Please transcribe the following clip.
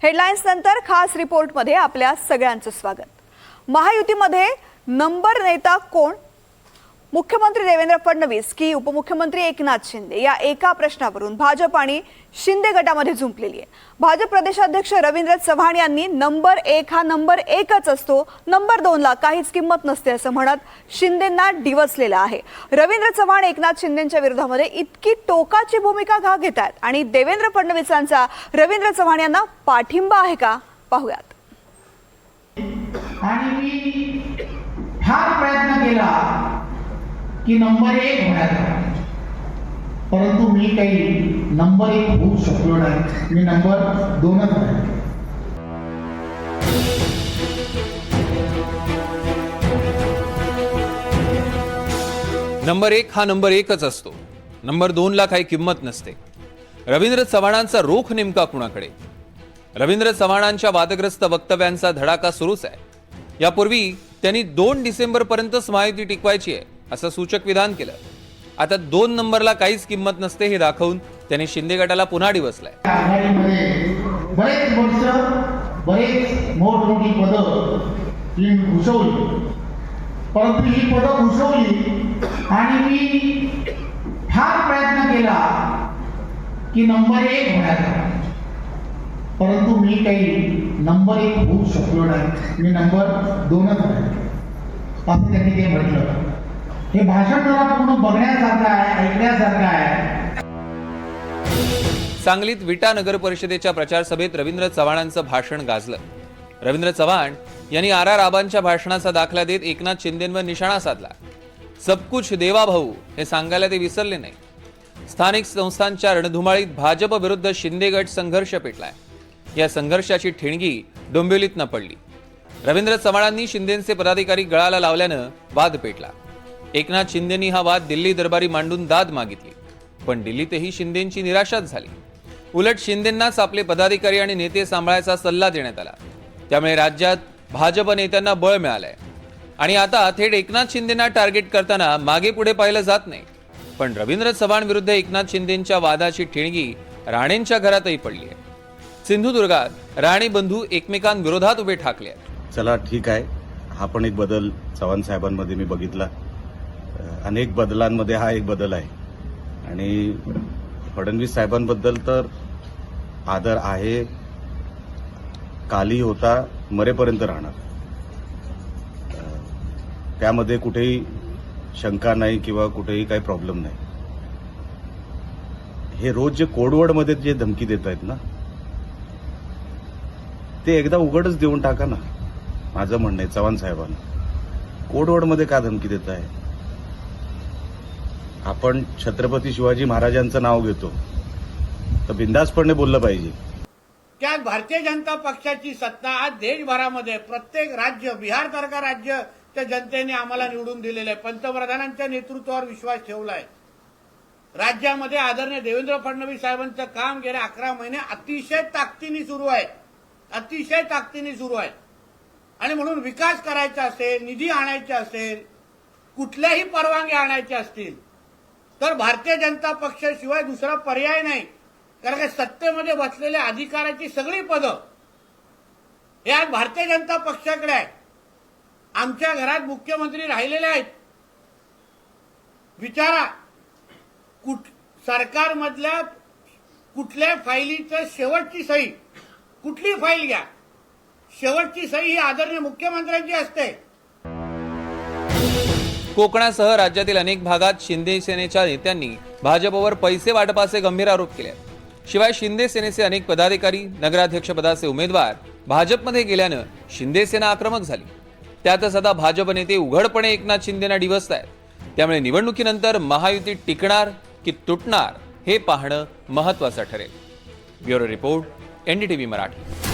Headlines नंतर खास रिपोर्टमध्ये आपल्या सगळ्यांचं स्वागत। महायुतीमध्ये नंबर नेता कोण? मुख्यमंत्री देवेंद्र फडणवीस की उपमुख्यमंत्री एकनाथ शिंदे या एका प्रश्नावरून भाजप आणि शिंदे गटामध्ये झुंपलेली आहे। भाजप प्रदेशाध्यक्ष रवींद्र चव्हाण यांनी नंबर 1 हा नंबर 1च असतो, नंबर 2 ला काहीच किंमत नसते असं म्हणत शिंदेंना डिवचलेला आहे। रवींद्र चव्हाण एकनाथ शिंदेंच्या विरोधामध्ये इतकी टोकाची भूमिका का घेतात आणि देवेंद्र फडणवीसांचा रवींद्र चव्हाण यांना पाठिंबा आहे का, पाहूयात। आणि मी फार प्रयत्न केला की नंबर 1 होण्याचा, परंतु मी काही नंबर 1 होऊ शकलो नाही। मी नंबर 2च आहे। नंबर 1 हा नंबर 1च असतो, नंबर 2 ला काही किंमत नसते। रवींद्र चव्हाणांचा रोख नेमका कुणाकडे? रवींद्र चव्हाणांच्या वादग्रस्त वक्तव्यांचा धडाका सुरूच आहे। यापूर्वी त्यांनी 2 डिसेंबर पर्यंतच महायुती टिकवायची आहे असं सूचक विधान केलं। आता 2 नंबरला काहीच किंमत नसते हे दाखवून त्यांनी शिंदे गटाला पुन्हा डिवचलाय। आघाडीमध्ये बरेच वर्ष बरेच मोठमोठी पदं घुसवली, परंतु ही पदं घुसवली आणि मी फार प्रयत्न केला की नंबर 1 होण्याचा, परंतु मी काही नंबर 1 होऊ शकलो नाही। मी नंबर 2च आहे असं त्यांनी ते म्हटलं। हे भाषण जरा पूर्ण बघण्यासारखं आहे, ऐकण्यासारखं आहे। सांगलीत विटा नगर परिषदेच्या प्रचार सभेत रवींद्र चव्हाणांचं भाषण गाजलं। रवींद्र चव्हाण यांनी आर.आर. आबांच्या भाषणाचा दाखला देत एकनाथ शिंदेंवर निशाणा साधला। सब कुछ देवा भाऊ हे सांगायला ते विसरले नाही। स्थानिक संस्थांच्या रणधुमाळीत भाजप विरुद्ध शिंदे गट संघर्ष पेटलाय। या संघर्षाची ठिणगी डोंबिवलीतनं पडली। रवींद्र चव्हाणांनी शिंदेंचे पदाधिकारी गळाला लावल्यानं वाद पेटला। एकनाथ शिंदेंनी हा वाद दिल्ली दरबारी मांडून दाद मागितली, पण दिल्लीतही शिंदेंची निराशाच झाली। उलट शिंदेंनाच आपले पदाधिकारी आणि नेते सांभाळायचा सल्ला देण्यात आला। त्यामुळे राज्यात भाजप नेत्यांना बळ मिळालंय आणि आता थेट एकनाथ शिंदेंना टार्गेट करताना मागे पुढे पाहिलं जात नाही। पण रवींद्र चव्हाण विरुद्ध एकनाथ शिंदेंच्या वादाची ठिणगी राणेंच्या घरातही पडली आहे। सिंधुदुर्गात राणे बंधू एकमेकांविरोधात उभे ठाकले आहेत। चला ठीक आहे, हा पण एक बदल चव्हाण साहेबांमध्ये मी बघितला। अनेक बदलांमध्ये हा एक बदल आहे आणि फडणवीस साहेबांबद्दल तर आदर आहे, काली होता मरेपर्यंत राहणार, त्यामध्ये कुठेही शंका नाही किंवा कुठेही काही प्रॉब्लेम नाही। हे रोज जे कोडवर्डमध्ये जे धमकी देत आहेत ना, ते एकदा उघडच देऊन टाका ना। माझं म्हणणं आहे चव्हाण साहेबांना, कोडवर्डमध्ये का धमकी देत आहे? आपण छत्रपती शिवाजी महाराजांचं नाव घेतो तर बिंदासपणे बोललं पाहिजे। त्यात भारतीय जनता पक्षाची सत्ता आज देशभरामध्ये प्रत्येक राज्य, बिहारसारखा राज्य त्या जनतेने आम्हाला निवडून दिलेलं आहे। पंतप्रधानांच्या नेतृत्वावर विश्वास ठेवलाय। राज्यामध्ये आदरणीय देवेंद्र फडणवीस साहेबांचं काम गेल्या 11 महिने अतिशय ताकदीने सुरू आहे, अतिशय ताकदीने सुरू आहे। आणि म्हणून विकास करायचा असेल, निधी आणायचा असेल, कुठल्याही परवानग्या आणायच्या असतील तर भारतीय जनता पक्षाशिवाय दुसरा पर्याय नाही। कारण का सत्तेमध्ये बसलेल्या अधिकाराची सगळी पदं हे आज भारतीय जनता पक्षाकडे आहे। आमच्या घरात मुख्यमंत्री राहिलेले आहेत। विचारा, सरकारमधल्या कुठल्या फाईलीचं शेवटची सही, कुठली फाईल घ्या, शेवटची सही ही आदरणीय मुख्यमंत्र्यांची असते। कोकणासह राज्यातील अनेक भागात शिंदे सेनेच्या नेत्यांनी भाजपवर पैसे वाटपाचे गंभीर आरोप केले। शिवाय शिंदे सेनेचे अनेक पदाधिकारी, नगराध्यक्षपदाचे उमेदवार भाजपमध्ये गेल्यानं शिंदे सेना आक्रमक झाली। त्यातच आता भाजप नेते उघडपणे एकनाथ शिंदेंना डिवचतायत। त्यामुळे निवडणुकीनंतर महायुती टिकणार की तुटणार हे पाहणं महत्त्वाचं ठरेल। Bureau report, NDTV Marathi.